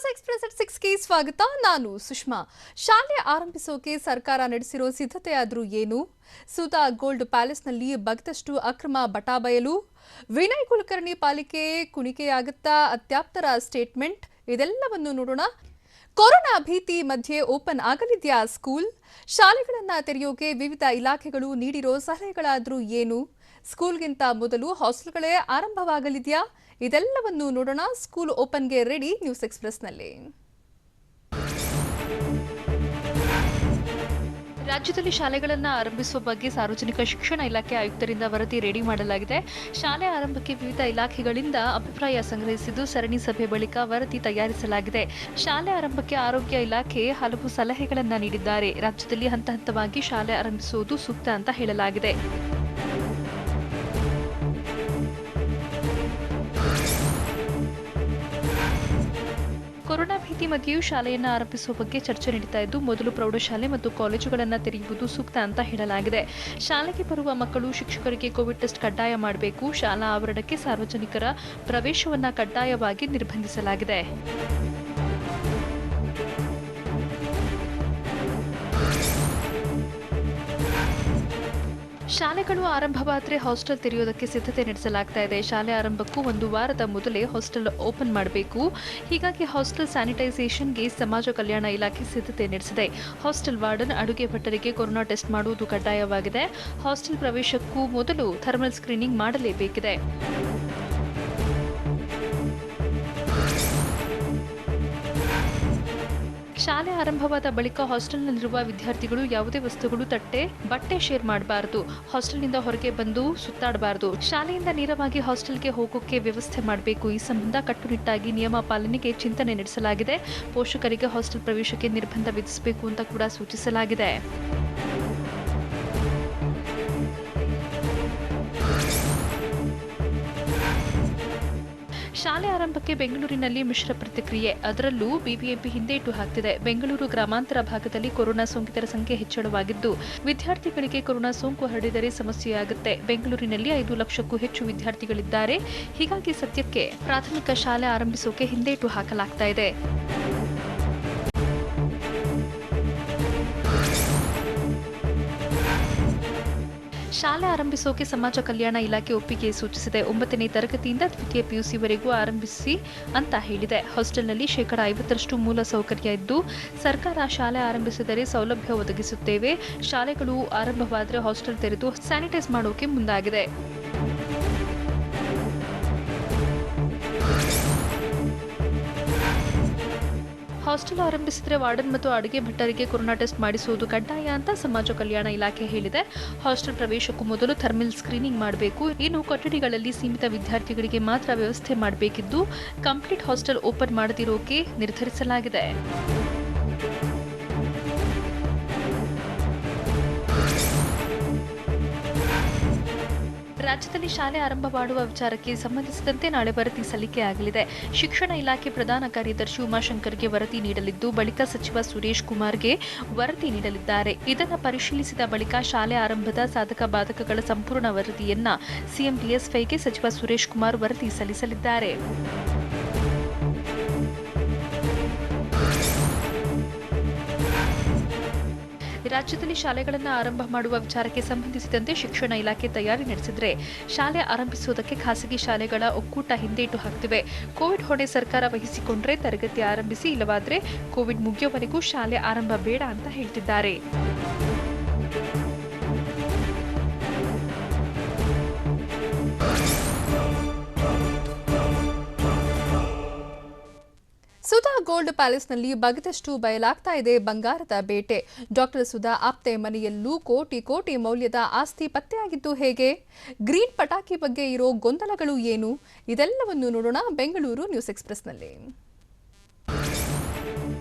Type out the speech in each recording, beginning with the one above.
News express at 6ಗೆ ಸ್ವಾಗತ. ನಾನು ಸುಷ್ಮಾ. ಶಾಲೆ ಆರಂಭಿಸೋಕೆ ಸರ್ಕಾರ ನಡೆಸಿರೋ ಸಿದ್ಧತೆಯಾದ್ರೂ ಏನು? ಸುಧಾ ಗೋಲ್ಡ್ ಪ್ಯಾಲೇಸ್ನಲ್ಲಿ ಬಗ್ಗದಷ್ಟು ಅಕ್ರಮ ಬಟಾಬಯಲು. ವಿನಯ್ ಕುಲಕರ್ಣಿ ಪಾಲಿಕೆ ಕುಣಿಕೆಯಾಗುತ್ತಾ? ಅತ್ಯಾಪ್ತರ ಸ್ಟೇಟ್ಮೆಂಟ್. ಇದೆಲ್ಲವನ್ನು ನೋಡೋಣ. ಕೊರೋನಾ ಭೀತಿ ಮಧ್ಯೆ ಓಪನ್ ಆಗಲಿದೆಯಾ ಸ್ಕೂಲ್? ಶಾಲೆಗಳನ್ನು ತೆರೆಯೋಕೆ ವಿವಿಧ ಇಲಾಖೆಗಳು ನೀಡಿರೋ ಸಲಹೆಗಳಾದ್ರೂ ಏನು? ಸ್ಕೂಲ್ಗಿಂತ ಮೊದಲು ಹಾಸ್ಟೆಲ್ಗಳೇ ಆರಂಭವಾಗಲಿದೆಯಾ? ಇದೆಲ್ಲವನ್ನು ನೋಡೋಣ. ಸ್ಕೂಲ್ ಓಪನ್ಗೆ ರೆಡಿ ನ್ಯೂಸ್ ಎಕ್ಸ್‌ಪ್ರೆಸ್ನಲ್ಲಿ. ರಾಜ್ಯದಲ್ಲಿ ಶಾಲೆಗಳನ್ನು ಆರಂಭಿಸುವ ಬಗ್ಗೆ ಸಾರ್ವಜನಿಕ ಶಿಕ್ಷಣ ಇಲಾಖೆ ಆಯುಕ್ತರಿಂದ ವರದಿ ರೆಡಿ ಮಾಡಲಾಗಿದೆ. ಶಾಲೆ ಆರಂಭಕ್ಕೆ ವಿವಿಧ ಇಲಾಖೆಗಳಿಂದ ಅಭಿಪ್ರಾಯ ಸಂಗ್ರಹಿಸಿದ್ದು ಸರಣಿ ಸಭೆ ಬಳಿಕ ವರದಿ ತಯಾರಿಸಲಾಗಿದೆ. ಶಾಲೆ ಆರಂಭಕ್ಕೆ ಆರೋಗ್ಯ ಇಲಾಖೆ ಹಲವು ಸಲಹೆಗಳನ್ನು ನೀಡಿದ್ದಾರೆ. ರಾಜ್ಯದಲ್ಲಿ ಹಂತ ಹಂತವಾಗಿ ಶಾಲೆ ಆರಂಭಿಸುವುದು ಸೂಕ್ತ ಅಂತ ಹೇಳಲಾಗಿದೆ. ಕೊರೋನಾ ಭೀತಿ ಮಧ್ಯೆಯೂ ಶಾಲೆಯನ್ನು ಆರಂಭಿಸುವ ಬಗ್ಗೆ ಚರ್ಚೆ ನಡೀತಾ ಇದ್ದು, ಮೊದಲು ಪ್ರೌಢಶಾಲೆ ಮತ್ತು ಕಾಲೇಜುಗಳನ್ನು ತೆರೆಯುವುದು ಸೂಕ್ತ ಅಂತ ಹೇಳಲಾಗಿದೆ. ಶಾಲೆಗೆ ಬರುವ ಮಕ್ಕಳು, ಶಿಕ್ಷಕರಿಗೆ ಕೋವಿಡ್ ಟೆಸ್ಟ್ ಕಡ್ಡಾಯ ಮಾಡಬೇಕು. ಶಾಲಾ ಆವರಣಕ್ಕೆ ಸಾರ್ವಜನಿಕರ ಪ್ರವೇಶವನ್ನು ಕಡ್ಡಾಯವಾಗಿ ನಿರ್ಬಂಧಿಸಲಾಗಿದೆ. ಶಾಲೆಗಳು ಆರಂಭವಾದರೆ ಹಾಸ್ಟೆಲ್ ತೆರೆಯೋದಕ್ಕೆ ಸಿದ್ಧತೆ ನಡೆಸಲಾಗ್ತಾ ಇದೆ. ಶಾಲೆ ಆರಂಭಕ್ಕೂ ಒಂದು ವಾರದ ಮೊದಲೇ ಹಾಸ್ಟೆಲ್ ಓಪನ್ ಮಾಡಬೇಕು. ಹೀಗಾಗಿ ಹಾಸ್ಟೆಲ್ ಸ್ಯಾನಿಟೈಸೇಷನ್ಗೆ ಸಮಾಜ ಕಲ್ಯಾಣ ಇಲಾಖೆ ಸಿದ್ಧತೆ ನಡೆಸಿದೆ. ಹಾಸ್ಟೆಲ್ ವಾರ್ಡನ್, ಅಡುಗೆ ಭಟ್ಟರಿಗೆ ಕೊರೋನಾ ಟೆಸ್ಟ್ ಮಾಡುವುದು ಕಡ್ಡಾಯವಾಗಿದೆ. ಹಾಸ್ಟೆಲ್ ಪ್ರವೇಶಕ್ಕೂ ಮೊದಲು ಥರ್ಮಲ್ ಸ್ಕ್ರೀನಿಂಗ್ ಮಾಡಲೇಬೇಕಿದೆ. ಶಾಲೆ ಆರಂಭವಾದ ಬಳಿಕ ಹಾಸ್ಟೆಲ್ನಲ್ಲಿರುವ ವಿದ್ಯಾರ್ಥಿಗಳು ಯಾವುದೇ ವಸ್ತುಗಳು, ತಟ್ಟೆ, ಬಟ್ಟೆ ಶೇರ್ ಮಾಡಬಾರದು. ಹಾಸ್ಟೆಲ್ನಿಂದ ಹೊರಗೆ ಬಂದು ಸುತ್ತಾಡಬಾರದು. ಶಾಲೆಯಿಂದ ನೇರವಾಗಿ ಹಾಸ್ಟೆಲ್ಗೆ ಹೋಗೋಕೆ ವ್ಯವಸ್ಥೆ ಮಾಡಬೇಕು. ಈ ಸಂಬಂಧ ಕಟ್ಟುನಿಟ್ಟಾಗಿ ನಿಯಮ ಪಾಲನೆಗೆ ಚಿಂತನೆ ನಡೆಸಲಾಗಿದೆ. ಪೋಷಕರಿಗೆ ಹಾಸ್ಟೆಲ್ ಪ್ರವೇಶಕ್ಕೆ ನಿರ್ಬಂಧ ವಿಧಿಸಬೇಕು ಅಂತ ಕೂಡ ಸೂಚಿಸಲಾಗಿದೆ. ಶಾಲೆ ಆರಂಭಕ್ಕೆ ಬೆಂಗಳೂರಿನಲ್ಲಿ ಮಿಶ್ರ ಪ್ರತಿಕ್ರಿಯೆ. ಅದರಲ್ಲೂ ಬಿಬಿಎಂಪಿ ಹಿಂದೇಟು ಹಾಕ್ತಿದೆ. ಬೆಂಗಳೂರು ಗ್ರಾಮಾಂತರ ಭಾಗದಲ್ಲಿ ಕೊರೋನಾ ಸೋಂಕಿತರ ಸಂಖ್ಯೆ ಹೆಚ್ಚಳವಾಗಿದ್ದು, ವಿದ್ಯಾರ್ಥಿಗಳಿಗೆ ಕೊರೋನಾ ಸೋಂಕು ಹರಡಿದರೆ ಸಮಸ್ಯೆಯಾಗುತ್ತೆ. ಬೆಂಗಳೂರಿನಲ್ಲಿ 5 ಲಕ್ಷಕ್ಕೂ ಹೆಚ್ಚು ವಿದ್ಯಾರ್ಥಿಗಳಿದ್ದಾರೆ. ಹೀಗಾಗಿ ಸದ್ಯಕ್ಕೆ ಪ್ರಾಥಮಿಕ ಶಾಲೆ ಆರಂಭಿಸೋಕೆ ಹಿಂದೇಟು ಹಾಕಲಾಗ್ತಾ ಇದೆ. ಶಾಲೆ ಆರಂಭಿಸೋಕೆ ಸಮಾಜ ಕಲ್ಯಾಣ ಇಲಾಖೆ ಒಪ್ಪಿಗೆ ಸೂಚಿಸಿದೆ. 9ನೇ ತರಗತಿಯಿಂದ ದ್ವಿತೀಯ ಪಿಯುಸಿವರೆಗೂ ಆರಂಭಿಸಿ ಅಂತ ಹೇಳಿದೆ. ಹಾಸ್ಟೆಲ್ನಲ್ಲಿ 50% ಮೂಲ ಸೌಕರ್ಯ ಇದ್ದು, ಸರ್ಕಾರ ಶಾಲೆ ಆರಂಭಿಸಿದರೆ ಸೌಲಭ್ಯ ಒದಗಿಸುತ್ತೇವೆ. ಶಾಲೆಗಳು ಆರಂಭವಾದರೆ ಹಾಸ್ಟೆಲ್ ತೆರೆದು ಸ್ಯಾನಿಟೈಸ್ ಮಾಡೋಕೆ ಮುಂದಾಗಿದೆ. ಹಾಸ್ಟೆಲ್ ಆರಂಭಿಸಿದರೆ ವಾರ್ಡನ್ ಮತ್ತು ಅಡುಗೆ ಭಟ್ಟರಿಗೆ ಕೊರೋನಾ ಟೆಸ್ಟ್ ಮಾಡಿಸುವುದು ಕಡ್ಡಾಯ ಅಂತ ಸಮಾಜ ಕಲ್ಯಾಣ ಇಲಾಖೆ ಹೇಳಿದೆ. ಹಾಸ್ಟೆಲ್ ಪ್ರವೇಶಕ್ಕೂ ಮೊದಲು ಥರ್ಮಲ್ ಸ್ಕ್ರೀನಿಂಗ್ ಮಾಡಬೇಕು. ಇನ್ನು ಕೊಠಡಿಗಳಲ್ಲಿ ಸೀಮಿತ ವಿದ್ಯಾರ್ಥಿಗಳಿಗೆ ಮಾತ್ರ ವ್ಯವಸ್ಥೆ ಮಾಡಬೇಕಿದ್ದು, ಕಂಪ್ಲೀಟ್ ಹಾಸ್ಟೆಲ್ ಓಪನ್ ಮಾಡದಿರೋಕೆ ನಿರ್ಧರಿಸಲಾಗಿದೆ. ರಾಜ್ಯದಲ್ಲಿ ಶಾಲೆ ಆರಂಭ ಮಾಡುವ ವಿಚಾರಕ್ಕೆ ಸಂಬಂಧಿಸಿದಂತೆ ನಾಳೆ ವರದಿ ಸಲ್ಲಿಕೆಯಾಗಲಿದೆ. ಶಿಕ್ಷಣ ಇಲಾಖೆ ಪ್ರಧಾನ ಕಾರ್ಯದರ್ಶಿ ಉಮಾಶಂಕರ್ಗೆ ವರದಿ ನೀಡಲಿದ್ದು, ಬಳಿಕ ಸಚಿವ ಸುರೇಶ್ ಕುಮಾರ್ಗೆ ವರದಿ ನೀಡಲಿದ್ದಾರೆ. ಇದನ್ನು ಪರಿಶೀಲಿಸಿದ ಬಳಿಕ ಶಾಲೆ ಆರಂಭದ ಸಾಧಕ ಬಾಧಕಗಳ ಸಂಪೂರ್ಣ ವರದಿಯನ್ನ ಸಿಎಂ ಬಿಎಸ್ವೈಗೆ ಸಚಿವ ಸುರೇಶ್ ಕುಮಾರ್ ವರದಿ ಸಲ್ಲಿಸಲಿದ್ದಾರೆ. ರಾಜ್ಯದಲ್ಲಿ ಶಾಲೆಗಳನ್ನು ಆರಂಭ ಮಾಡುವ ವಿಚಾರಕ್ಕೆ ಸಂಬಂಧಿಸಿದಂತೆ ಶಿಕ್ಷಣ ಇಲಾಖೆ ತಯಾರಿ ನಡೆಸಿದರೆ, ಶಾಲೆ ಆರಂಭಿಸುವುದಕ್ಕೆ ಖಾಸಗಿ ಶಾಲೆಗಳ ಒಕ್ಕೂಟ ಹಿಂದೇಟು ಹಾಕ್ತಿವೆ. ಕೋವಿಡ್ ಹೊಣೆ ಸರ್ಕಾರ ವಹಿಸಿಕೊಂಡ್ರೆ ತರಗತಿ ಆರಂಭಿಸಿ, ಇಲ್ಲವಾದರೆ ಕೋವಿಡ್ ಮುಗಿಯುವವರೆಗೂ ಶಾಲೆ ಆರಂಭ ಬೇಡ ಅಂತ ಹೇಳ್ತಿದ್ದಾರೆ. ಸುಧಾ ಗೋಲ್ಡ್ ಪ್ಯಾಲೇಸ್ನಲ್ಲಿ ಬಗ್ಗದಷ್ಟು ಬಯಲಾಗ್ತಾ ಇದೆ ಬಂಗಾರದ ಬೇಟೆ. ಡಾಕ್ಟರ್ ಸುಧಾ ಆಪ್ತೆ ಮನೆಯಲ್ಲೂ ಕೋಟಿ ಕೋಟಿ ಮೌಲ್ಯದ ಆಸ್ತಿ ಪತ್ತೆಯಾಗಿದ್ದು ಹೇಗೆ? ಗ್ರೀನ್ ಪಟಾಕಿ ಬಗ್ಗೆ ಇರೋ ಗೊಂದಲಗಳು ಏನು? ಇದೆಲ್ಲವನ್ನು ನೋಡೋಣ ಬೆಂಗಳೂರು ನ್ಯೂಸ್ ಎಕ್ಸ್‌ಪ್ರೆಸ್ನಲ್ಲಿ.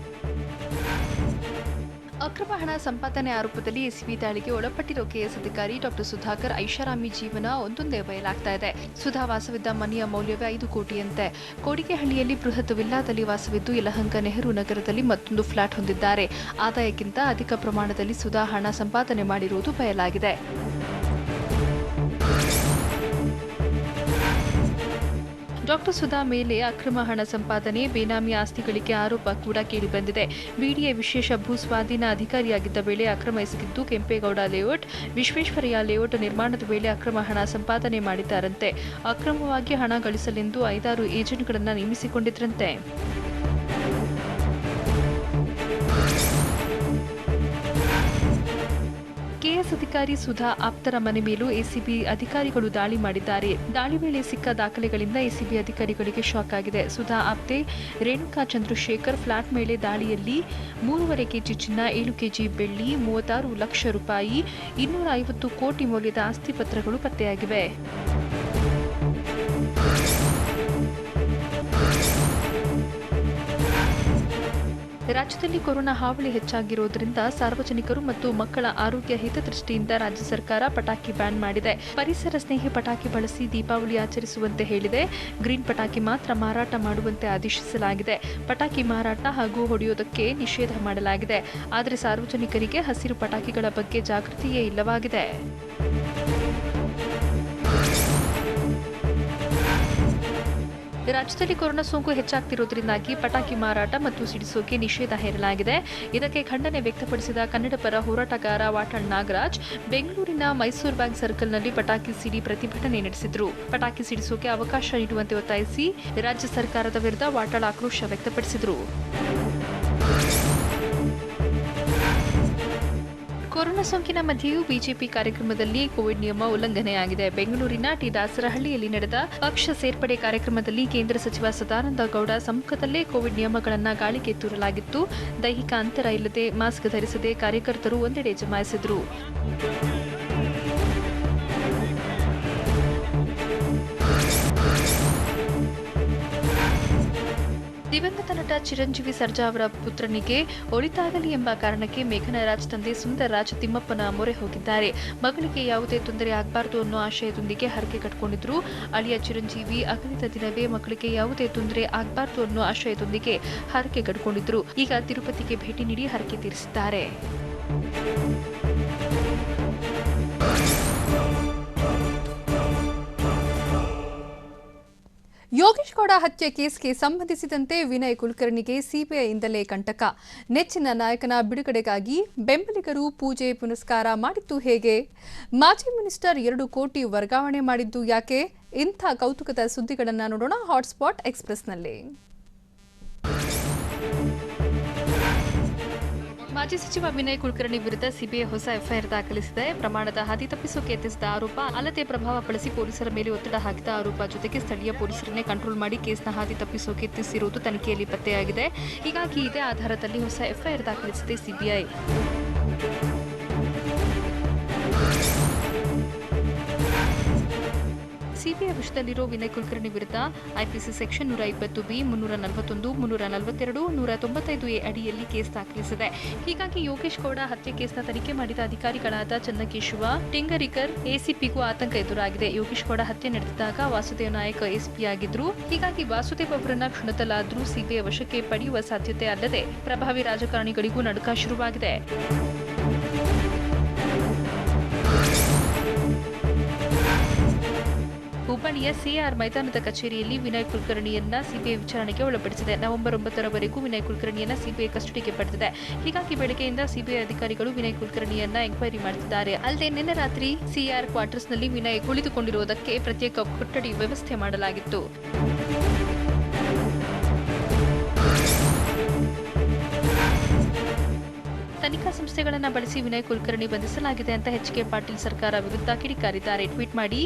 ಅಕ್ರಮ ಹಣ ಸಂಪಾದನೆ ಆರೋಪದಲ್ಲಿ ಎಸಿಬಿ ದಾಳಿಗೆ ಒಳಪಟ್ಟಿರೋ ಕೆಎಸ್ ಅಧಿಕಾರಿ ಡಾಕ್ಟರ್ ಸುಧಾಕರ್ ಐಷಾರಾಮಿ ಜೀವನ ಒಂದೊಂದೇ ಬಯಲಾಗ್ತಾ ಇದೆ. ಸುಧಾ ವಾಸವಿದ್ದ ಮನೆಯ ಮೌಲ್ಯವೇ 5 ಕೋಟಿಯಂತೆ. ಕೋಡಿಗೆಹಳ್ಳಿಯಲ್ಲಿ ಬೃಹತ್ ವಿಲ್ಲಾದಲ್ಲಿ ವಾಸವಿದ್ದು, ಯಲಹಂಕ ನೆಹರು ನಗರದಲ್ಲಿ ಮತ್ತೊಂದು ಫ್ಲಾಟ್ ಹೊಂದಿದ್ದಾರೆ. ಆದಾಯಕ್ಕಿಂತ ಅಧಿಕ ಪ್ರಮಾಣದಲ್ಲಿ ಸುಧಾ ಹಣ ಸಂಪಾದನೆ ಮಾಡಿರುವುದು ಬಯಲಾಗಿದೆ. ಡಾಕ್ಟರ್ ಸುಧಾ ಮೇಲೆ ಅಕ್ರಮ ಹಣ ಸಂಪಾದನೆ, ಬೇನಾಮಿ ಆಸ್ತಿ ಗಳಿಕೆ ಆರೋಪ ಕೂಡ ಕೇಳಿಬಂದಿದೆ. ಬಿಡಿಎ ವಿಶೇಷ ಭೂ ಸ್ವಾಧೀನ ಅಧಿಕಾರಿಯಾಗಿದ್ದ ವೇಳೆ ಅಕ್ರಮ ಎಸಗಿದ್ದು ಕೆಂಪೇಗೌಡ ಲೇಔಟ್, ವಿಶ್ವೇಶ್ವರಯ್ಯ ಲೇಔಟ್ ನಿರ್ಮಾಣದ ವೇಳೆ ಅಕ್ರಮ ಹಣ ಸಂಪಾದನೆ ಮಾಡಿದ್ದಾರಂತೆ. ಅಕ್ರಮವಾಗಿ ಹಣ ಗಳಿಸಲೆಂದು 5-6 ಏಜೆಂಟ್ಗಳನ್ನು ನೇಮಿಸಿಕೊಂಡಿದ್ರಂತೆ. ಕೆಎಸ್ ಅಧಿಕಾರಿ ಸುಧಾ ಆಪ್ತರ ಮನೆ ಮೇಲೂ ಎಸಿಬಿ ಅಧಿಕಾರಿಗಳು ದಾಳಿ ಮಾಡಿದ್ದಾರೆ. ದಾಳಿ ವೇಳೆ ಸಿಕ್ಕ ದಾಖಲೆಗಳಿಂದ ಎಸಿಬಿ ಅಧಿಕಾರಿಗಳಿಗೆ ಶಾಕ್ ಆಗಿದೆ. ಸುಧಾ ಆಪ್ತೆ ರೇಣುಕಾ ಚಂದ್ರಶೇಖರ್ ಫ್ಲಾಟ್ ಮೇಲೆ ದಾಳಿಯಲ್ಲಿ 3.5 ಕೆಜಿ ಚಿನ್ನ, 7 ಕೆಜಿ ಬೆಳ್ಳಿ, 36 ಲಕ್ಷ ರೂಪಾಯಿ, 250 ಕೋಟಿ ಮೌಲ್ಯದ ಆಸ್ತಿ ಪತ್ರಗಳು ಪತ್ತೆಯಾಗಿವೆ. ರಾಜ್ಯದಲ್ಲಿ ಕೊರೋನಾ ಹಾವಳಿ ಹೆಚ್ಚಾಗಿರುವುದರಿಂದ ಸಾರ್ವಜನಿಕರು ಮತ್ತು ಮಕ್ಕಳ ಆರೋಗ್ಯ ಹಿತದೃಷ್ಟಿಯಿಂದ ರಾಜ್ಯ ಸರ್ಕಾರ ಪಟಾಕಿ ಬ್ಯಾನ್ ಮಾಡಿದೆ. ಪರಿಸರ ಸ್ನೇಹಿ ಪಟಾಕಿ ಬಳಸಿ ದೀಪಾವಳಿ ಆಚರಿಸುವಂತೆ ಹೇಳಿದೆ. ಗ್ರೀನ್ ಪಟಾಕಿ ಮಾತ್ರ ಮಾರಾಟ ಮಾಡುವಂತೆ ಆದೇಶಿಸಲಾಗಿದೆ. ಪಟಾಕಿ ಮಾರಾಟ ಹಾಗೂ ಹೊಡೆಯುವುದಕ್ಕೆ ನಿಷೇಧ ಮಾಡಲಾಗಿದೆ. ಆದರೆ ಸಾರ್ವಜನಿಕರಿಗೆ ಹಸಿರು ಪಟಾಕಿಗಳ ಬಗ್ಗೆ ಜಾಗೃತಿಯೇ ಇಲ್ಲವಾಗಿದೆ. ರಾಜ್ಯದಲ್ಲಿ ಕೊರೋನಾ ಸೋಂಕು ಹೆಚ್ಚಾಗ್ತಿರುವುದರಿಂದಾಗಿ ಪಟಾಕಿ ಮಾರಾಟ ಮತ್ತು ಸಿಡಿಸೋಕೆ ನಿಷೇಧ ಹೇರಲಾಗಿದೆ. ಇದಕ್ಕೆ ಖಂಡನೆ ವ್ಯಕ್ತಪಡಿಸಿದ ಕನ್ನಡ ಪರ ಹೋರಾಟಗಾರ ವಾಟಾಳ್ ನಾಗರಾಜ್ ಬೆಂಗಳೂರಿನ ಮೈಸೂರು ಬ್ಯಾಂಕ್ ಸರ್ಕಲ್ನಲ್ಲಿ ಪಟಾಕಿ ಸಿಡಿ ಪ್ರತಿಭಟನೆ ನಡೆಸಿದರು. ಪಟಾಕಿ ಸಿಡಿಸೋಕೆ ಅವಕಾಶ ನೀಡುವಂತೆ ಒತ್ತಾಯಿಸಿ ರಾಜ್ಯ ಸರ್ಕಾರದ ವಿರುದ್ಧ ವಾಟಾಳ್ ಆಕ್ರೋಶ ವ್ಯಕ್ತಪಡಿಸಿದರು. ಕೊರೋನಾ ಸೋಂಕಿನ ಮಧ್ಯೆಯೂ ಬಿಜೆಪಿ ಕಾರ್ಯಕ್ರಮದಲ್ಲಿ ಕೋವಿಡ್ ನಿಯಮ ಉಲ್ಲಂಘನೆಯಾಗಿದೆ. ಬೆಂಗಳೂರಿನ ಟಿ ದಾಸರಹಳ್ಳಿಯಲ್ಲಿ ನಡೆದ ಪಕ್ಷ ಸೇರ್ಪಡೆ ಕಾರ್ಯಕ್ರಮದಲ್ಲಿ ಕೇಂದ್ರ ಸಚಿವ ಸದಾನಂದ ಗೌಡ ಸಮ್ಮುಖದಲ್ಲೇ ಕೋವಿಡ್ ನಿಯಮಗಳನ್ನು ಗಾಳಿಗೆ ತೂರಲಾಗಿತ್ತು. ದೈಹಿಕ ಅಂತರ ಇಲ್ಲದೆ ಮಾಸ್ಕ್ ಧರಿಸದೆ ಕಾರ್ಯಕರ್ತರು ಒಂದೆಡೆ ಜಮಾಯಿಸಿದರು. ದಿವಂಗತ ನಟ ಚಿರಂಜೀವಿ ಸರ್ಜಾ ಅವರ ಪುತ್ರನಿಗೆ ಒಳಿತಾಗಲಿ ಎಂಬ ಕಾರಣಕ್ಕೆ ಮೇಘನಾ ರಾಜ್ ತಂದೆ ಸುಂದರ್ ರಾಜ್ ತಿಮ್ಮಪ್ಪನ ಮೊರೆ ಹೋಗಿದ್ದಾರೆ. ಮಗಳಿಗೆ ಯಾವುದೇ ತೊಂದರೆ ಆಗಬಾರದು ಅನ್ನೋ ಆಶಯದೊಂದಿಗೆ ಹರಕೆ ಕಟ್ಟಿಕೊಂಡಿದ್ರು. ಅಳಿಯ ಚಿರಂಜೀವಿ ಅಗಲಿದ ದಿನವೇ ಮಕ್ಕಳಿಗೆ ಯಾವುದೇ ತೊಂದರೆ ಆಗಬಾರದು ಅನ್ನೋ ಆಶಯದೊಂದಿಗೆ ಹರಕೆ ಕಟ್ಟಿಕೊಂಡಿದ್ರು. ಈಗ ತಿರುಪತಿಗೆ ಭೇಟಿ ನೀಡಿ ಹರಕೆ ತೀರಿಸಿದ್ದಾರೆ. ಯೋಗೇಶ್ ಗೌಡ ಹತ್ಯೆ ಕೇಸ್ಗೆ ಸಂಬಂಧಿಸಿದಂತೆ ವಿನಯ್ ಕುಲಕರ್ಣಿಗೆ ಸಿಬಿಐಯಿಂದಲೇ ಕಂಟಕ. ನೆಚ್ಚಿನ ನಾಯಕನ ಬಿಡುಗಡೆಗಾಗಿ ಬೆಂಬಲಿಗರು ಪೂಜೆ ಪುನಸ್ಕಾರ ಮಾಡಿದ್ದು ಹೇಗೆ? ಮಾಜಿ ಮಿನಿಸ್ಟರ್ 2 ಕೋಟಿ ವರ್ಗಾವಣೆ ಮಾಡಿದ್ದು ಯಾಕೆ? ಇಂಥ ಕೌತುಕದ ಸುದ್ದಿಗಳನ್ನು ನೋಡೋಣ ಹಾಟ್ಸ್ಪಾಟ್ ಎಕ್ಸ್‌ಪ್ರೆಸ್‌ನಲ್ಲಿ. ಮಾಜಿ ಸಚಿವ ವಿನಯ್ ಕುಲಕರ್ಣಿ ವಿರುದ್ಧ ಸಿಬಿಐ ಹೊಸ ಎಫ್ಐಆರ್ ದಾಖಲಿಸಿದೆ. ಪ್ರಮಾಣದ ಹಾದಿ ತಪ್ಪಿಸೋಕೆ ಯತ್ನಿಸಿದ ಆರೋಪ, ಅಲ್ಲದೆ ಪ್ರಭಾವ ಬಳಸಿ ಪೊಲೀಸರ ಮೇಲೆ ಒತ್ತಡ ಹಾಕಿದ ಆರೋಪ ಜೊತೆಗೆ ಸ್ಥಳೀಯ ಪೊಲೀಸರನ್ನೇ ಕಂಟ್ರೋಲ್ ಮಾಡಿ ಕೇಸ್ನ ಹಾದಿ ತಪ್ಪಿಸೋಕೆ ಯತ್ನಿಸಿರುವುದು ತನಿಖೆಯಲ್ಲಿ ಪತ್ತೆಯಾಗಿದೆ. ಹೀಗಾಗಿ ಇದೇ ಆಧಾರದಲ್ಲಿ ಹೊಸ ಎಫ್ಐಆರ್ ದಾಖಲಿಸಿದೆ ಸಿಬಿಐ. ಸಿಬಿಐ ವಶದಲ್ಲಿರೋ ವಿನಯ್ ಕುಲಕರ್ಣಿ ವಿರುದ್ಧ ಐಪಿಸಿ ಸೆಕ್ಷನ್ 120ಬಿ, 341, 342, 195ಎ ಅಡಿಯಲ್ಲಿ ಕೇಸ್ ದಾಖಲಿಸಿದೆ. ಹೀಗಾಗಿ ಯೋಗೇಶ್ ಗೌಡ ಹತ್ಯೆ ಕೇಸ್ನ ತನಿಖೆ ಮಾಡಿದ ಅಧಿಕಾರಿಗಳಾದ ಚನ್ನಕೇಶವ, ಟಿಂಗರಿಕರ್, ಎಸಿಪಿಗೂ ಆತಂಕ ಎದುರಾಗಿದೆ. ಯೋಗೇಶ್ ಗೌಡ ಹತ್ಯೆ ನಡೆದಿದ್ದಾಗ ವಾಸುದೇವ್ ನಾಯಕ್ ಎಸಿಪಿ ಆಗಿದ್ರು. ಹೀಗಾಗಿ ವಾಸುದೇವ್ ಅವರನ್ನ ಕ್ಷಣದಲ್ಲಾದರೂ ಸಿಬಿಐ ವಶಕ್ಕೆ ಪಡೆಯುವ ಸಾಧ್ಯತೆ ಅಲ್ಲದೆ ಪ್ರಭಾವಿ ರಾಜಕಾರಣಿಗಳಿಗೂ ನಡುಕ ಶುರುವಾಗಿದೆ. ಹುಬ್ಬಳ್ಳಿಯ ಸಿಆರ್ ಮೈದಾನದ ಕಚೇರಿಯಲ್ಲಿ ವಿನಯ್ ಕುಲಕರ್ಣಿಯನ್ನ ಸಿಬಿಐ ವಿಚಾರಣೆಗೆ ಒಳಪಡಿಸಿದೆ. ನವೆಂಬರ್ 9ರವರೆಗೂ ವಿನಯ್ ಕುಲಕರ್ಣಿಯನ್ನ ಸಿಬಿಐ ಕಸ್ಟಡಿಗೆ ಪಡೆದಿದೆ. ಹೀಗಾಗಿ ಬೆಳಗ್ಗೆಯಿಂದ ಸಿಬಿಐ ಅಧಿಕಾರಿಗಳು ವಿನಯ್ ಕುಲಕರ್ಣಿಯನ್ನ ಎಂಕ್ವೈರಿ ಮಾಡುತ್ತಿದ್ದಾರೆ. ಅಲ್ಲದೆ ನಿನ್ನೆ ರಾತ್ರಿ ಸಿಆರ್ ಕ್ವಾರ್ಟರ್ಸ್ನಲ್ಲಿ ವಿನಯ್ ಕುಳಿತುಕೊಂಡಿರುವುದಕ್ಕೆ ಪ್ರತ್ಯೇಕ ಕೊಠಡಿ ವ್ಯವಸ್ಥೆ ಮಾಡಲಾಗಿತ್ತು. ತನಿಖಾ ಸಂಸ್ಥೆಗಳನ್ನು ಬಳಸಿ ವಿನಯ್ ಕುಲಕರ್ಣಿ ಬಂಧಿಸಲಾಗಿದೆ ಅಂತ ಎಚ್ಕೆ ಪಾಟೀಲ್ ಸರ್ಕಾರ ವಿರುದ್ಧ ಕಿಡಿಕಾರಿದ್ದಾರೆ. ಟ್ವೀಟ್ ಮಾಡಿ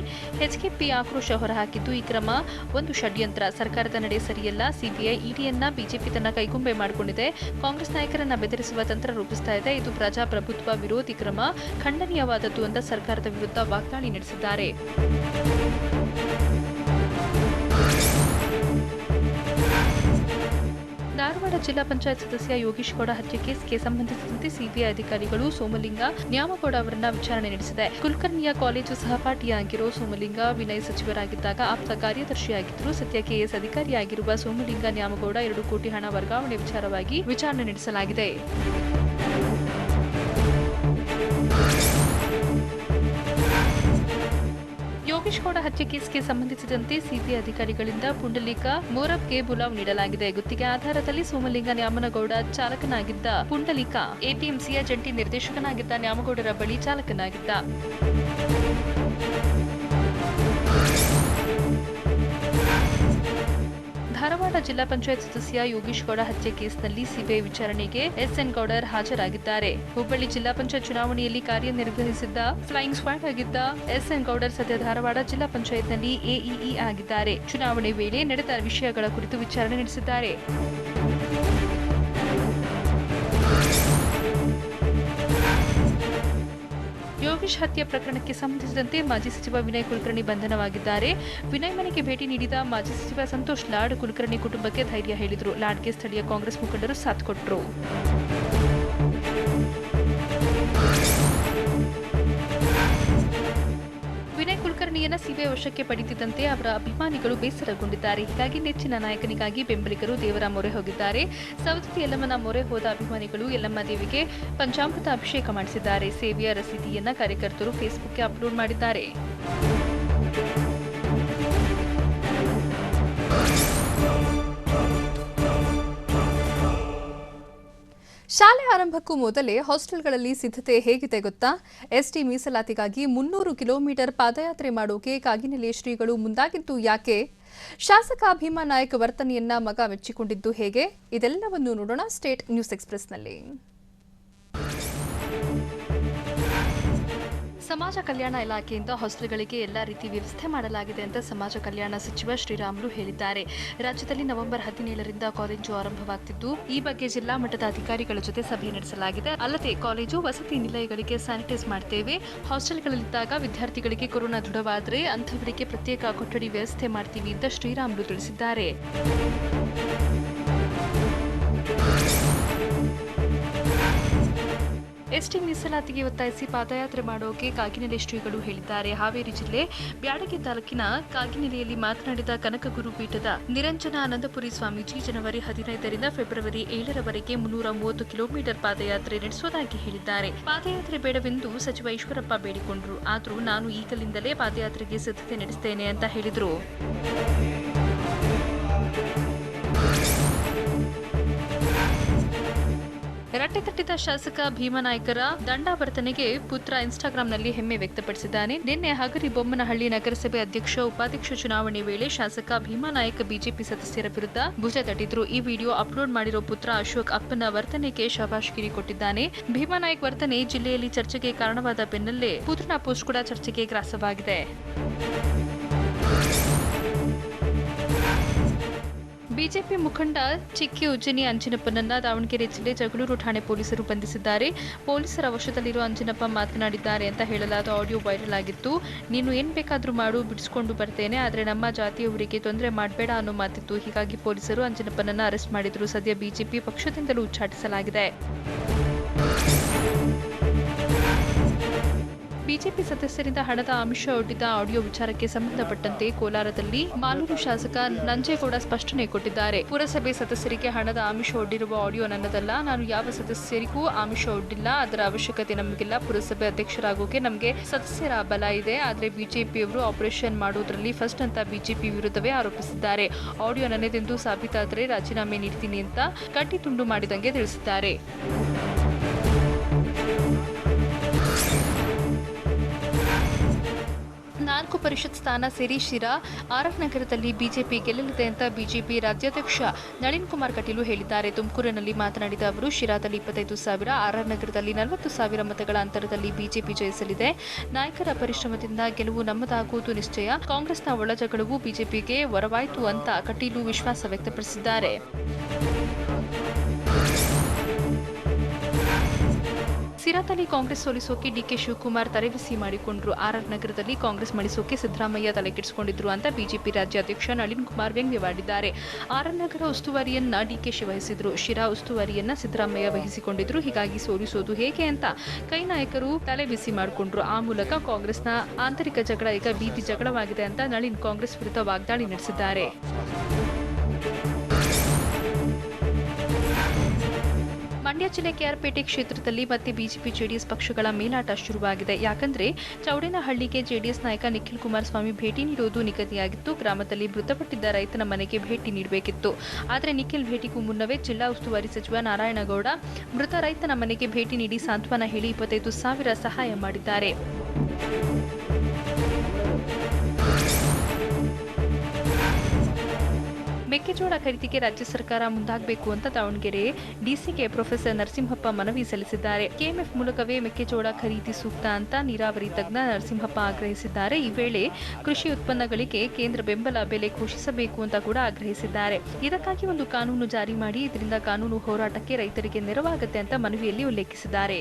ಎಚ್ಕೆಪಿ ಆಕ್ರೋಶ ಹೊರಹಾಕಿದ್ದು, ಈ ಕ್ರಮ ಒಂದು ಷಡ್ಯಂತ್ರ, ಸರ್ಕಾರದ ನಡೆ ಸರಿಯಲ್ಲ, ಸಿಬಿಐ ಇಡಿಯನ್ನ ಬಿಜೆಪಿ ತನ್ನ ಕೈಗೊಂಬೆ ಮಾಡಿಕೊಂಡಿದೆ, ಕಾಂಗ್ರೆಸ್ ನಾಯಕರನ್ನ ಬೆದರಿಸುವ ತಂತ್ರ ರೂಪಿಸ್ತಾ ಇದೆ, ಇದು ಪ್ರಜಾಪ್ರಭುತ್ವ ವಿರೋಧಿ ಕ್ರಮ, ಖಂಡನೀಯವಾದದ್ದು ಅಂತ ಸರ್ಕಾರದ ವಿರುದ್ಧ ವಾಗ್ದಾಳಿ ನಡೆಸಿದ್ದಾರೆ. ಧಾರವಾಡ ಜಿಲ್ಲಾ ಪಂಚಾಯತ್ ಸದಸ್ಯ ಯೋಗೇಶ್ ಗೌಡ ಹತ್ಯೆ ಕೇಸ್ಗೆ ಸಂಬಂಧಿಸಿದಂತೆ ಸಿಬಿಐ ಅಧಿಕಾರಿಗಳು ಸೋಮಲಿಂಗ, ನ್ಯಾಮಗೌಡ ಅವರನ್ನ ವಿಚಾರಣೆ ನಡೆಸಿದೆ. ಕುಲಕರ್ಣಿಯ ಕಾಲೇಜು ಸಹಪಾಠಿಯಾಗಿರೋ ಸೋಮಲಿಂಗ ವಿನಯ್ ಸಚಿವರಾಗಿದ್ದಾಗ ಆಪ್ತ ಕಾರ್ಯದರ್ಶಿಯಾಗಿದ್ದರು. ಸದ್ಯ ಕೆಎಸ್ ಅಧಿಕಾರಿಯಾಗಿರುವ ಸೋಮಲಿಂಗ, ನ್ಯಾಮಗೌಡ 2 ಕೋಟಿ ಹಣ ವರ್ಗಾವಣೆ ವಿಚಾರವಾಗಿ ವಿಚಾರಣೆ ನಡೆಸಲಾಗಿದೆ. ಯೋಗೇಶ್ ಗೌಡ ಹತ್ಯೆ ಕೇಸ್ಗೆ ಸಂಬಂಧಿಸಿದಂತೆ ಸಿಬಿಐ ಅಧಿಕಾರಿಗಳಿಂದ ಪುಂಡಲೀಕ ಮೋರಬ್ಗೆ ಬುಲಾವ್ ನೀಡಲಾಗಿದೆ. ಗುತ್ತಿಗೆ ಆಧಾರದಲ್ಲಿ ಸೋಮಲಿಂಗ ನ್ಯಾಮನಗೌಡ ಚಾಲಕನಾಗಿದ್ದ ಪುಂಡಲೀಕ ಎಪಿಎಂಸಿಯ ಜಂಟಿ ನಿರ್ದೇಶಕನಾಗಿದ್ದ ನ್ಯಾಮಗೌಡರ ಬಳಿ ಚಾಲಕನಾಗಿದ್ದ. ಧಾರವಾಡ ಜಿಲ್ಲಾ ಪಂಚಾಯತ್ ಸದಸ್ಯ ಯೋಗೇಶ್ ಗೌಡ ಹತ್ಯೆ ಕೇಸ್ನಲ್ಲಿ ಸಿಬಿಐ ವಿಚಾರಣೆಗೆ ಎಸ್ಎನ್ ಗೌಡರ್ ಹಾಜರಾಗಿದ್ದಾರೆ. ಹುಬ್ಬಳ್ಳಿ ಜಿಲ್ಲಾ ಪಂಚಾಯತ್ ಚುನಾವಣೆಯಲ್ಲಿ ಕಾರ್ಯನಿರ್ವಹಿಸಿದ್ದ ಫ್ಲೈಯಿಂಗ್ ಸ್ಕ್ವಾಡ್ ಆಗಿದ್ದ ಎಸ್ಎನ್ ಗೌಡರ್ ಸದ್ಯ ಧಾರವಾಡ ಜಿಲ್ಲಾ ಪಂಚಾಯತ್ನಲ್ಲಿ ಎಇಇ ಆಗಿದ್ದಾರೆ. ಚುನಾವಣೆ ವೇಳೆ ನಡೆದ ವಿಷಯಗಳ ಕುರಿತು ವಿಚಾರಣೆ ನಡೆಸಿದ್ದಾರೆ. ಯೋಗೇಶ್ ಹತ್ಯೆ ಪ್ರಕರಣಕ್ಕೆ ಸಂಬಂಧಿಸಿದಂತೆ ಮಾಜಿ ಸಚಿವ ವಿನಯ್ ಕುಲಕರ್ಣಿ ಬಂಧನವಾಗಿದ್ದಾರೆ. ವಿನಯ್ ಮನೆಗೆ ಭೇಟಿ ನೀಡಿದ ಮಾಜಿ ಸಚಿವ ಸಂತೋಷ್ ಲಾಡ್ ಕುಲಕರ್ಣಿ ಕುಟುಂಬಕ್ಕೆ ಧೈರ್ಯ ಹೇಳಿದರು. ಲಾಡ್ಗೆ ಸ್ಥಳೀಯ ಕಾಂಗ್ರೆಸ್ ಮುಖಂಡರು ಸಾಥ್ ಕೊಟ್ಟರು. ವಿನಯ್ ಕುಲಕರ್ಣಿಯನ್ನ ಸಿಬಿಐ ವಶಕ್ಕೆ ಪಡೆದಿದ್ದಂತೆ ಅವರ ಅಭಿಮಾನಿಗಳು ಬೇಸರಗೊಂಡಿದ್ದಾರೆ. ಹೀಗಾಗಿ ನೆಚ್ಚಿನ ನಾಯಕನಿಗಾಗಿ ಬೆಂಬಲಿಗರು ದೇವರ ಮೊರೆ ಹೋಗಿದ್ದಾರೆ. ಸವದತ್ತಿ ಯಲ್ಲಮ್ಮನ ಮೊರೆ ಹೋದ ಅಭಿಮಾನಿಗಳು ಯಲ್ಲಮ್ಮ ದೇವಿಗೆ ಪಂಚಾಮೃತ ಅಭಿಷೇಕ ಮಾಡಿಸಿದ್ದಾರೆ. ಸೇವೆಯ ರಸೀದಿಯನ್ನ ಕಾರ್ಯಕರ್ತರು ಫೇಸ್ಬುಕ್ಗೆ ಅಪ್ಲೋಡ್ ಮಾಡಿದ್ದಾರೆ. ಶಾಲೆ ಆರಂಭಕ್ಕೂ ಮೊದಲೇ ಹಾಸ್ಟೆಲ್ಗಳಲ್ಲಿ ಸಿದ್ಧತೆ ಹೇಗಿದೆ ಗೊತ್ತಾ? ಎಸ್ಟಿ ಮೀಸಲಾತಿಗಾಗಿ 300 ಕಿಲೋಮೀಟರ್ ಪಾದಯಾತ್ರೆ ಮಾಡೋಕೆ ಕಾಗಿನೆಲೆ ಶ್ರೀಗಳು ಮುಂದಾಗಿದ್ದು ಯಾಕೆ? ಶಾಸಕ ಭೀಮಾ ನಾಯಕ್ ವರ್ತನೆಯನ್ನ ಮಗ ಮೆಚ್ಚಿಕೊಂಡಿದ್ದು ಹೇಗೆ? ಇದೆಲ್ಲವನ್ನು ನೋಡೋಣ ಸ್ಟೇಟ್ ನ್ಯೂಸ್ ಎಕ್ಸ್‌ಪ್ರೆಸ್‌ನಲ್ಲಿ. ಸಮಾಜ ಕಲ್ಯಾಣ ಇಲಾಖೆಯಿಂದ ಹಾಸ್ಟೆಲ್ಗಳಿಗೆ ಎಲ್ಲಾ ರೀತಿ ವ್ಯವಸ್ಥೆ ಮಾಡಲಾಗಿದೆ ಅಂತ ಸಮಾಜ ಕಲ್ಯಾಣ ಸಚಿವ ಶ್ರೀರಾಮುಲು ಹೇಳಿದ್ದಾರೆ. ರಾಜ್ಯದಲ್ಲಿ ನವೆಂಬರ್ 17ರಿಂದ ಕಾಲೇಜು ಆರಂಭವಾಗುತ್ತಿದ್ದು, ಈ ಬಗ್ಗೆ ಜಿಲ್ಲಾ ಮಟ್ಟದ ಅಧಿಕಾರಿಗಳ ಜೊತೆ ಸಭೆ ನಡೆಸಲಾಗಿದೆ. ಅಲ್ಲದೆ ಕಾಲೇಜು ವಸತಿ ನಿಲಯಗಳಿಗೆ ಸ್ಯಾನಿಟೈಸ್ ಮಾಡ್ತೇವೆ. ಹಾಸ್ಟೆಲ್ಗಳಲ್ಲಿದ್ದಾಗ ವಿದ್ಯಾರ್ಥಿಗಳಿಗೆ ಕೊರೋನಾ ದೃಢವಾದರೆ ಅಂಥವರಿಗೆ ಪ್ರತ್ಯೇಕ ಕೊಠಡಿ ವ್ಯವಸ್ಥೆ ಮಾಡ್ತೀವಿ ಅಂತ ಶ್ರೀರಾಮುಲು ತಿಳಿಸಿದ್ದಾರೆ. ಎಸ್ಟಿ ಮೀಸಲಾತಿಗೆ ಒತ್ತಾಯಿಸಿ ಪಾದಯಾತ್ರೆ ಮಾಡೋಕೆ ಕಾಗಿನೆಲೆ ಶ್ರೀಗಳು ಹೇಳಿದ್ದಾರೆ. ಹಾವೇರಿ ಜಿಲ್ಲೆ ಬ್ಯಾಡಗಿ ತಾಲೂಕಿನ ಕಾಗಿನೆಲೆಯಲ್ಲಿ ಮಾತನಾಡಿದ ಕನಕಗುರು ಪೀಠದ ನಿರಂಜನಾನಂದಪುರಿ ಸ್ವಾಮೀಜಿ ಜನವರಿ 15ರಿಂದ ಫೆಬ್ರವರಿ 7ರವರೆಗೆ 330 ಕಿಲೋಮೀಟರ್ ಪಾದಯಾತ್ರೆ ನಡೆಸುವುದಾಗಿ ಹೇಳಿದ್ದಾರೆ. ಪಾದಯಾತ್ರೆ ಬೇಡವೆಂದು ಸಚಿವ ಈಶ್ವರಪ್ಪ ಬೇಡಿಕೊಂಡರು. ಆದರೂ ನಾನು ಈಗಲಿಂದಲೇ ಪಾದಯಾತ್ರೆಗೆ ಸಿದ್ಧತೆ ನಡೆಸುತ್ತೇನೆ ಅಂತ ಹೇಳಿದರು. ರಟ್ಟೆ ತಟ್ಟಿದ ಶಾಸಕ ಭೀಮನಾಯ್ಕರ ದಂಡಾವರ್ತನೆಗೆ ಪುತ್ರ ಇನ್ಸ್ಟಾಗ್ರಾಂನಲ್ಲಿ ಹೆಮ್ಮೆ ವ್ಯಕ್ತಪಡಿಸಿದ್ದಾನೆ. ನಿನ್ನೆ ಹಗರಿ ಬೊಮ್ಮನಹಳ್ಳಿ ನಗರಸಭೆ ಅಧ್ಯಕ್ಷ ಉಪಾಧ್ಯಕ್ಷ ಚುನಾವಣೆ ವೇಳೆ ಶಾಸಕ ಭೀಮನಾಯ್ಕ ಬಿಜೆಪಿ ಸದಸ್ಯರ ವಿರುದ್ಧ ಭುಜ ತಟ್ಟಿದ್ರು. ಈ ವಿಡಿಯೋ ಅಪ್ಲೋಡ್ ಮಾಡಿರೋ ಪುತ್ರ ಅಶೋಕ್ ಅಪ್ಪನ ವರ್ತನೆಗೆ ಶಬಾಷ್ಗಿರಿ ಕೊಟ್ಟಿದ್ದಾನೆ. ಭೀಮನಾಯ್ಕ ವರ್ತನೆ ಜಿಲ್ಲೆಯಲ್ಲಿ ಚರ್ಚೆಗೆ ಕಾರಣವಾದ ಬೆನ್ನಲ್ಲೇ ಪುತ್ರನ ಪೋಸ್ಟ್ ಕೂಡ ಚರ್ಚೆಗೆ ಗ್ರಾಸವಾಗಿದೆ. ಬಿಜೆಪಿ ಮುಖಂಡ ಚಿಕ್ಕಿ ಉಜ್ಜನಿ ಅಂಜಿನಪ್ಪನನ್ನ ದಾವಣಗೆರೆ ಜಿಲ್ಲೆ ಜಗಳೂರು ಠಾಣೆ ಪೊಲೀಸರು ಬಂಧಿಸಿದ್ದಾರೆ. ಪೊಲೀಸರ ವಶದಲ್ಲಿರುವ ಅಂಜಿನಪ್ಪ ಮಾತನಾಡಿದ್ದಾರೆ ಅಂತ ಹೇಳಲಾದ ಆಡಿಯೋ ವೈರಲ್ ಆಗಿತ್ತು. ನೀನು ಏನ್ ಬೇಕಾದ್ರೂ ಮಾಡು, ಬಿಡಿಸಿಕೊಂಡು ಬರ್ತೇನೆ, ಆದ್ರೆ ನಮ್ಮ ಜಾತಿಯವರಿಗೆ ತೊಂದರೆ ಮಾಡಬೇಡ ಅನ್ನೋ ಮಾತಿತ್ತು. ಹೀಗಾಗಿ ಪೊಲೀಸರು ಅಂಜಿನಪ್ಪನನ್ನ ಅರೆಸ್ಟ್ ಮಾಡಿದ್ರು. ಸದ್ಯ ಬಿಜೆಪಿ ಪಕ್ಷದಿಂದಲೂ ಉಚ್ಚಾಟಿಸಲಾಗಿದೆ. ಬಿಜೆಪಿ ಸದಸ್ಯರಿಂದ ಹಣದ ಆಮಿಷ ಒಡ್ಡಿದ ಆಡಿಯೋ ವಿಚಾರಕ್ಕೆ ಸಂಬಂಧಪಟ್ಟಂತೆ ಕೋಲಾರದಲ್ಲಿ ಮಾಲೂರು ಶಾಸಕ ನಂಜೇಗೌಡ ಸ್ಪಷ್ಟನೆ ಕೊಟ್ಟಿದ್ದಾರೆ. ಪುರಸಭೆ ಸದಸ್ಯರಿಗೆ ಹಣದ ಆಮಿಷ ಒಡ್ಡಿರುವ ಆಡಿಯೋ ನನ್ನದಲ್ಲ. ನಾನು ಯಾವ ಸದಸ್ಯರಿಗೂ ಆಮಿಷ ಒಡ್ಡಿಲ್ಲ. ಅದರ ಅವಶ್ಯಕತೆ ನಮಗಿಲ್ಲ. ಪುರಸಭೆ ಅಧ್ಯಕ್ಷರಾಗೋಕೆ ನಮಗೆ ಸದಸ್ಯರ ಬಲ ಇದೆ. ಆದರೆ ಬಿಜೆಪಿಯವರು ಆಪರೇಷನ್ ಮಾಡೋದ್ರಲ್ಲಿ ಫಸ್ಟ್ ಅಂತ ಬಿಜೆಪಿ ವಿರುದ್ಧವೇ ಆರೋಪಿಸಿದ್ದಾರೆ. ಆಡಿಯೋ ನನ್ನದೆಂದು ಸಾಬೀತಾದರೆ ರಾಜೀನಾಮೆ ನೀಡ್ತೀನಿ ಅಂತ ಕಟ್ಟಿ ತುಂಡು ಮಾಡಿದಂಗೆ ತಿಳಿಸಿದ್ದಾರೆ. 4 ಪರಿಷತ್ ಸ್ಥಾನ ಸೇರಿ ಶಿರಾ, ಆರ್ಎಫ್ ನಗರದಲ್ಲಿ ಬಿಜೆಪಿ ಗೆಲ್ಲಲಿದೆ ಅಂತ ಬಿಜೆಪಿ ರಾಜ್ಯಾಧ್ಯಕ್ಷ ನಳಿನ್ ಕುಮಾರ್ ಕಟೀಲು ಹೇಳಿದ್ದಾರೆ. ತುಮಕೂರಿನಲ್ಲಿ ಮಾತನಾಡಿದ ಅವರು, ಶಿರಾದಲ್ಲಿ 25,000, ಆರ್ಆರ್ ನಗರದಲ್ಲಿ 40,000 ಮತಗಳ ಅಂತರದಲ್ಲಿ ಬಿಜೆಪಿ ಜಯಿಸಲಿದೆ. ನಾಯಕರ ಪರಿಶ್ರಮದಿಂದ ಗೆಲುವು ನಮ್ಮದಾಗುವುದು ನಿಶ್ಚಯ. ಕಾಂಗ್ರೆಸ್ನ ಒಳಜಗಳವು ಬಿಜೆಪಿಗೆ ವರವಾಯಿತು ಅಂತ ಕಟೀಲು ವಿಶ್ವಾಸ ವ್ಯಕ್ತಪಡಿಸಿದ್ದಾರೆ. ಸಿರಾದಲ್ಲಿ ಕಾಂಗ್ರೆಸ್ ಸೋಲಿಸೋಕೆ ಡಿಕೆ ಶಿವಕುಮಾರ್ ತಲೆಬಿಸಿ ಮಾಡಿಕೊಂಡ್ರು. ಆರ್ಆರ್ ನಗರದಲ್ಲಿ ಕಾಂಗ್ರೆಸ್ ಮಣಿಸೋಕೆ ಸಿದ್ದರಾಮಯ್ಯ ತಲೆಕೆಡಿಸಿಕೊಂಡಿದ್ರು ಅಂತ ಬಿಜೆಪಿ ರಾಜ್ಯಾಧ್ಯಕ್ಷ ನಳಿನ್ ಕುಮಾರ್ ವ್ಯಂಗ್ಯವಾಡಿದ್ದಾರೆ. ಆರ್ಆರ್ ನಗರ ಉಸ್ತುವಾರಿಯನ್ನ ಡಿಕೆಶಿ ವಹಿಸಿದ್ರು. ಶಿರಾ ಉಸ್ತುವಾರಿಯನ್ನ ಸಿದ್ದರಾಮಯ್ಯ ವಹಿಸಿಕೊಂಡಿದ್ರು. ಹೀಗಾಗಿ ಸೋಲಿಸೋದು ಹೇಗೆ ಅಂತ ಕೈ ನಾಯಕರು ತಲೆಬಿಸಿ ಮಾಡಿಕೊಂಡ್ರು. ಆ ಮೂಲಕ ಕಾಂಗ್ರೆಸ್ನ ಆಂತರಿಕ ಜಗಳ ಈಗ ಬೀದಿ ಜಗಳವಾಗಿದೆ ಅಂತ ನಳಿನ್ ಕಾಂಗ್ರೆಸ್ ವಿರುದ್ಧ ವಾಗ್ದಾಳಿ ನಡೆಸಿದ್ದಾರೆ. ಮಂಡ್ಯ ಜಿಲ್ಲೆ ಕೆಆರ್ಪೇಟೆ ಕ್ಷೇತ್ರದಲ್ಲಿ ಮತ್ತೆ ಬಿಜೆಪಿ ಜೆಡಿಎಸ್ ಪಕ್ಷಗಳ ಮೇಲಾಟ ಶುರುವಾಗಿದೆ. ಯಾಕಂದ್ರೆ ಚೌಡೇನಹಳ್ಳಿಗೆ ಜೆಡಿಎಸ್ ನಾಯಕ ನಿಖಿಲ್ ಕುಮಾರಸ್ವಾಮಿ ಭೇಟಿ ನೀಡುವುದು ನಿಗದಿಯಾಗಿತ್ತು. ಗ್ರಾಮದಲ್ಲಿ ಮೃತಪಟ್ಟಿದ್ದ ರೈತನ ಮನೆಗೆ ಭೇಟಿ ನೀಡಬೇಕಿತ್ತು. ಆದರೆ ನಿಖಿಲ್ ಭೇಟಿಗೂ ಮುನ್ನವೇ ಜಿಲ್ಲಾ ಉಸ್ತುವಾರಿ ಸಚಿವ ನಾರಾಯಣಗೌಡ ಮೃತ ರೈತನ ಮನೆಗೆ ಭೇಟಿ ನೀಡಿ ಸಾಂತ್ವನ ಹೇಳಿ 25,000 ಸಹಾಯ ಮಾಡಿದ್ದಾರೆ. ಮೆಕ್ಕೆಜೋಳ ಖರೀದಿಗೆ ರಾಜ್ಯ ಸರ್ಕಾರ ಮುಂದಾಗಬೇಕು ಅಂತ ದಾವಣಗೆರೆ ಡಿಸಿಗೆ ಪ್ರೊಫೆಸರ್ ನರಸಿಂಹಪ್ಪ ಮನವಿ ಸಲ್ಲಿಸಿದ್ದಾರೆ. ಕೆಎಂಎಫ್ ಮೂಲಕವೇ ಮೆಕ್ಕೆಜೋಳ ಖರೀದಿ ಸೂಕ್ತ ಅಂತ ನೀರಾವರಿ ತಜ್ಞ ನರಸಿಂಹಪ್ಪ ಆಗ್ರಹಿಸಿದ್ದಾರೆ. ಈ ವೇಳೆ ಕೃಷಿ ಉತ್ಪನ್ನಗಳಿಗೆ ಕೇಂದ್ರ ಬೆಂಬಲ ಬೆಲೆ ಘೋಷಿಸಬೇಕು ಅಂತ ಕೂಡ ಆಗ್ರಹಿಸಿದ್ದಾರೆ. ಇದಕ್ಕಾಗಿ ಒಂದು ಕಾನೂನು ಜಾರಿ ಮಾಡಿ ಇದರಿಂದ ಕಾನೂನು ಹೋರಾಟಕ್ಕೆ ರೈತರಿಗೆ ನೆರವಾಗುತ್ತೆ ಅಂತ ಮನವಿಯಲ್ಲಿ ಉಲ್ಲೇಖಿಸಿದ್ದಾರೆ.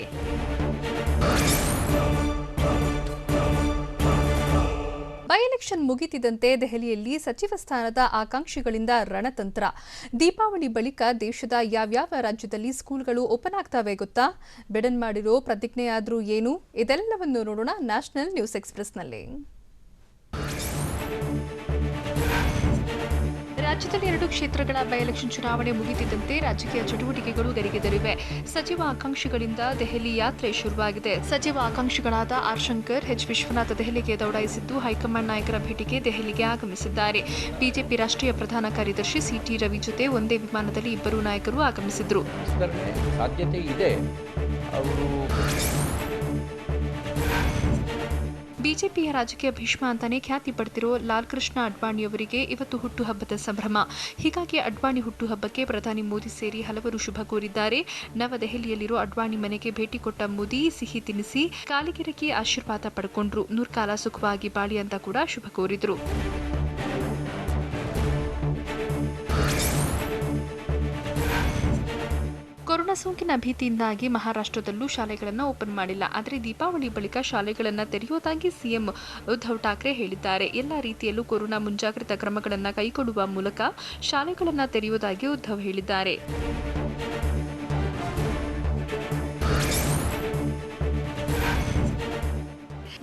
ಬೈ ಎಲೆಕ್ಷನ್ ಮುಗಿತಿದ್ದಂತೆ ದೆಹಲಿಯಲ್ಲಿ ಸಚಿವ ಸ್ಥಾನದ ಆಕಾಂಕ್ಷಿಗಳಿಂದ ರಣತಂತ್ರ. ದೀಪಾವಳಿ ಬಳಿಕ ದೇಶದ ಯಾವ್ಯಾವ ರಾಜ್ಯದಲ್ಲಿ ಸ್ಕೂಲ್ಗಳು ಓಪನ್ ಆಗ್ತವೆ ಗೊತ್ತಾ? ಬಿಡನ್ ಮಾಡಿರೋ ಪ್ರತಿಜ್ಞೆಯಾದ್ರೂ ಏನು? ಇದೆಲ್ಲವನ್ನು ನೋಡೋಣ ನ್ಯಾಷನಲ್ ನ್ಯೂಸ್ ಎಕ್ಸ್‌ಪ್ರೆಸ್‌ನಲ್ಲಿ. ರಾಜ್ಯದಲ್ಲಿ 2 ಕ್ಷೇತ್ರಗಳ ಬೈ ಎಲೆಕ್ಷನ್ ಚುನಾವಣೆ ಮುಗಿದಿದ್ದಂತೆ ರಾಜಕೀಯ ಚಟುವಟಿಕೆಗಳು ಗರಿಗೆದರಿವೆ. ಸಚಿವ ಆಕಾಂಕ್ಷಿಗಳಿಂದ ದೆಹಲಿ ಯಾತ್ರೆ ಶುರುವಾಗಿದೆ. ಸಚಿವ ಆಕಾಂಕ್ಷಿಗಳಾದ ಆರ್ ಶಂಕರ್, ಎಚ್ ವಿಶ್ವನಾಥ್ ದೆಹಲಿಗೆ ದೌಡಾಯಿಸಿದ್ದು ಹೈಕಮಾಂಡ್ ನಾಯಕರ ಭೇಟಿಗೆ ದೆಹಲಿಗೆ ಆಗಮಿಸಿದ್ದಾರೆ. ಬಿಜೆಪಿ ರಾಷ್ಟ್ರೀಯ ಪ್ರಧಾನ ಕಾರ್ಯದರ್ಶಿ ಸಿಟಿ ರವಿ ಜೊತೆ ಒಂದೇ ವಿಮಾನದಲ್ಲಿ ಇಬ್ಬರು ನಾಯಕರು ಆಗಮಿಸಿದ್ರು. ಸಾಧ್ಯತೆ ಇದೆ. ಬಿಜೆಪಿಯ ರಾಜಕೀಯ ಭೀಷ್ಮ ಅಂತಾನೆ ಖ್ಯಾತಿ ಪಡೆದಿರೋ ಲಾಲ್ ಕೃಷ್ಣ ಅಡ್ವಾಣಿಯವರಿಗೆ ಇವತ್ತು ಹುಟ್ಟುಹಬ್ಬದ ಸಂಭ್ರಮ. ಹೀಗಾಗಿ ಅಡ್ವಾಣಿ ಹುಟ್ಟುಹಬ್ಬಕ್ಕೆ ಪ್ರಧಾನಿ ಮೋದಿ ಸೇರಿ ಹಲವರು ಶುಭ ಕೋರಿದ್ದಾರೆ. ನವದೆಹಲಿಯಲ್ಲಿರೋ ಅಡ್ವಾಣಿ ಮನೆಗೆ ಭೇಟಿ ಕೊಟ್ಟ ಮೋದಿ ಸಿಹಿ ತಿನ್ನಿಸಿ ಕಾಲಿಗೆರಗಿ ಆಶೀರ್ವಾದ ಪಡ್ಕೊಂಡ್ರು. ನೂರ್ಕಾಲ ಸುಖವಾಗಿ ಬಾಳಿ ಅಂತ ಕೂಡ ಶುಭ ಕೋರಿದ್ರು. ಕೊರೋನಾ ಸೋಂಕಿನ ಭೀತಿಯಿಂದಾಗಿ ಮಹಾರಾಷ್ಟ್ರದಲ್ಲೂ ಶಾಲೆಗಳನ್ನು ಓಪನ್ ಮಾಡಿಲ್ಲ. ಆದರೆ ದೀಪಾವಳಿ ಬಳಿಕ ಶಾಲೆಗಳನ್ನು ತೆರೆಯುವುದಾಗಿ ಸಿಎಂ ಉದ್ಧವ್ ಠಾಕ್ರೆ ಹೇಳಿದ್ದಾರೆ. ಎಲ್ಲ ರೀತಿಯಲ್ಲೂ ಕೊರೋನಾ ಮುಂಜಾಗ್ರತಾ ಕ್ರಮಗಳನ್ನು ಕೈಗೊಳ್ಳುವ ಮೂಲಕ ಶಾಲೆಗಳನ್ನು ತೆರೆಯುವುದಾಗಿ ಉದ್ಧವ್ ಹೇಳಿದ್ದಾರೆ.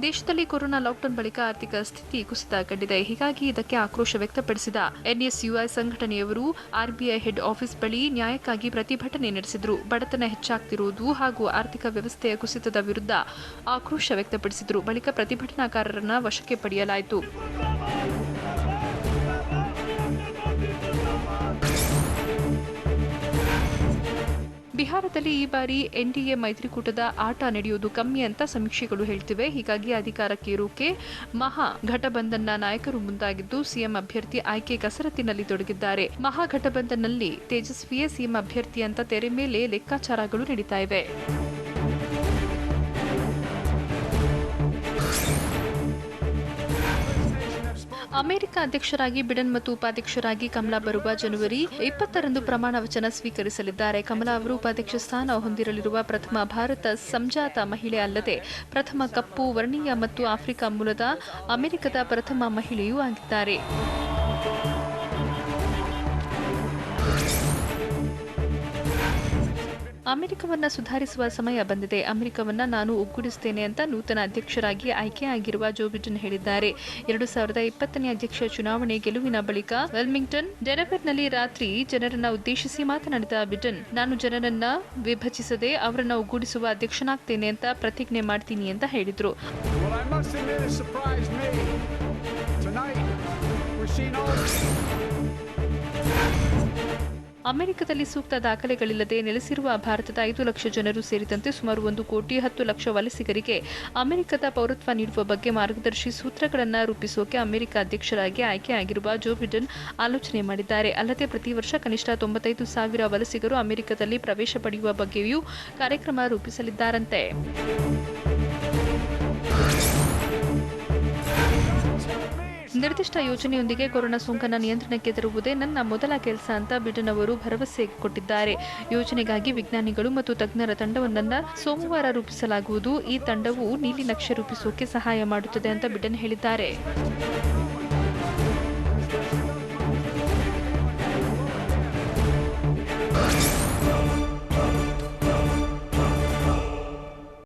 ದೇಶದಲ್ಲಿ ಕೊರೋನಾ ಲಾಕ್ಡೌನ್ ಬಳಿಕ ಆರ್ಥಿಕ ಸ್ಥಿತಿ ಕುಸಿತ ಕಂಡಿದೆ. ಹೀಗಾಗಿ ಇದಕ್ಕೆ ಆಕ್ರೋಶ ವ್ಯಕ್ತಪಡಿಸಿದ ಎನ್ಎಸ್ಯುಐ ಸಂಘಟನೆಯವರು ಆರ್ಬಿಐ ಹೆಡ್ ಆಫೀಸ್ ಬಳಿ ನ್ಯಾಯಕ್ಕಾಗಿ ಪ್ರತಿಭಟನೆ ನಡೆಸಿದರು. ಬಡತನ ಹೆಚ್ಚಾಗ್ತಿರುವುದು ಹಾಗೂ ಆರ್ಥಿಕ ವ್ಯವಸ್ಥೆಯ ಕುಸಿತದ ವಿರುದ್ಧ ಆಕ್ರೋಶ ವ್ಯಕ್ತಪಡಿಸಿದರು. ಬಳಿಕ ಪ್ರತಿಭಟನಾಕಾರರನ್ನ ವಶಕ್ಕೆ ಪಡೆಯಲಾಯಿತು. ಬಿಹಾರದಲ್ಲಿ ಈ ಬಾರಿ ಎನ್ಡಿಎ ಮೈತ್ರಿಕೂಟದ ಆಟ ನಡೆಯುವುದು ಕಮ್ಮಿ ಅಂತ ಸಮೀಕ್ಷೆಗಳು ಹೇಳ್ತಿವೆ. ಹೀಗಾಗಿ ಅಧಿಕಾರಕ್ಕೇರೋಕೆ ಮಹಾಘಟಬಂಧನ್ನ ನಾಯಕರು ಮುಂದಾಗಿದ್ದು ಸಿಎಂ ಅಭ್ಯರ್ಥಿ ಆಯ್ಕೆ ಕಸರತ್ತಿನಲ್ಲಿ ತೊಡಗಿದ್ದಾರೆ. ಮಹಾಘಟಬಂಧನ್ನಲ್ಲಿ ತೇಜಸ್ವಿಯೇ ಸಿಎಂ ಅಭ್ಯರ್ಥಿ ಅಂತ ತೆರೆ ಮೇಲೆ ಲೆಕ್ಕಾಚಾರಗಳು ನಡೀತಾ ಇವೆ. ಅಮೆರಿಕ ಅಧ್ಯಕ್ಷರಾಗಿ ಬಿಡನ್ ಮತ್ತು ಉಪಾಧ್ಯಕ್ಷರಾಗಿ ಕಮಲಾ ಬರುವ ಜನವರಿ 20ರಂದು ಪ್ರಮಾಣ ವಚನ ಸ್ವೀಕರಿಸಲಿದ್ದಾರೆ. ಕಮಲಾ ಅವರು ಉಪಾಧ್ಯಕ್ಷ ಸ್ಥಾನ ಹೊಂದಿರಲಿರುವ ಪ್ರಥಮ ಭಾರತ ಸಂಜಾತ ಮಹಿಳೆ ಅಲ್ಲದೆ ಪ್ರಥಮ ಕಪ್ಪು ವರ್ಣೀಯ ಮತ್ತು ಆಫ್ರಿಕಾ ಮೂಲದ ಅಮೆರಿಕದ ಪ್ರಥಮ ಮಹಿಳೆಯೂ ಆಗಿದ್ದಾರೆ. ಅಮೆರಿಕವನ್ನ ಸುಧಾರಿಸುವ ಸಮಯ ಬಂದಿದೆ. ಅಮೆರಿಕವನ್ನ ನಾನು ಒಗ್ಗೂಡಿಸುತ್ತೇನೆ ಅಂತ ನೂತನ ಅಧ್ಯಕ್ಷರಾಗಿ ಆಯ್ಕೆಯಾಗಿರುವ ಜೋ ಬಿಡನ್ ಹೇಳಿದ್ದಾರೆ. 2020ನೇ ಅಧ್ಯಕ್ಷ ಚುನಾವಣೆ ಗೆಲುವಿನ ಬಳಿಕ ವೆಲ್ಮಿಂಗ್ಟನ್, ಡೆಲವೇರ್ನಲ್ಲಿ ರಾತ್ರಿ ಜನರನ್ನ ಉದ್ದೇಶಿಸಿ ಮಾತನಾಡಿದ ಬಿಡನ್, ನಾನು ಜನರನ್ನ ವಿಭಜಿಸದೆ ಅವರನ್ನ ಒಗ್ಗೂಡಿಸುವ ಅಧ್ಯಕ್ಷನಾಗ್ತೇನೆ ಅಂತ ಪ್ರತಿಜ್ಞೆ ಮಾಡ್ತೀನಿ ಅಂತ ಹೇಳಿದ್ರು. ಅಮೆರಿಕದಲ್ಲಿ ಸೂಕ್ತ ದಾಖಲೆಗಳಿಲ್ಲದೆ ನೆಲೆಸಿರುವ ಭಾರತದ 5 ಲಕ್ಷ ಜನರು ಸೇರಿದಂತೆ ಸುಮಾರು 1,10,00,000 ವಲಸಿಗರಿಗೆ ಅಮೆರಿಕದ ಪೌರತ್ವ ನೀಡುವ ಬಗ್ಗೆ ಮಾರ್ಗದರ್ಶಿ ಸೂತ್ರಗಳನ್ನು ರೂಪಿಸೋಕೆ ಅಮೆರಿಕ ಅಧ್ಯಕ್ಷರಾಗಿ ಆಯ್ಕೆಯಾಗಿರುವ ಜೋ ಬಿಡನ್ ಆಲೋಚನೆ ಮಾಡಿದ್ದಾರೆ. ಅಲ್ಲದೆ ಪ್ರತಿ ವರ್ಷ ಕನಿಷ್ಠ 95,000 ವಲಸಿಗರು ಅಮೆರಿಕದಲ್ಲಿ ಪ್ರವೇಶ ಪಡೆಯುವ ಬಗ್ಗೆಯೂ ಕಾರ್ಯಕ್ರಮ ರೂಪಿಸಲಿದ್ದಾರಂತೆ. ನಿರ್ದಿಷ್ಟ ಯೋಜನೆಯೊಂದಿಗೆ ಕೊರೋನಾ ಸೋಂಕನ್ನು ನಿಯಂತ್ರಣಕ್ಕೆ ತರುವುದೇ ನನ್ನ ಮೊದಲ ಕೆಲಸ ಅಂತ ಬಿಡನ್ ಅವರು ಭರವಸೆ ಕೊಟ್ಟಿದ್ದಾರೆ. ಯೋಜನೆಗಾಗಿ ವಿಜ್ಞಾನಿಗಳು ಮತ್ತು ತಜ್ಞರ ತಂಡವೊಂದನ್ನು ಸೋಮವಾರ ರೂಪಿಸಲಾಗುವುದು. ಈ ತಂಡವು ನೀಲಿ ನಕ್ಷೆ ರೂಪಿಸೋಕೆ ಸಹಾಯ ಮಾಡುತ್ತದೆ ಅಂತ ಬಿಡನ್ ಹೇಳಿದ್ದಾರೆ.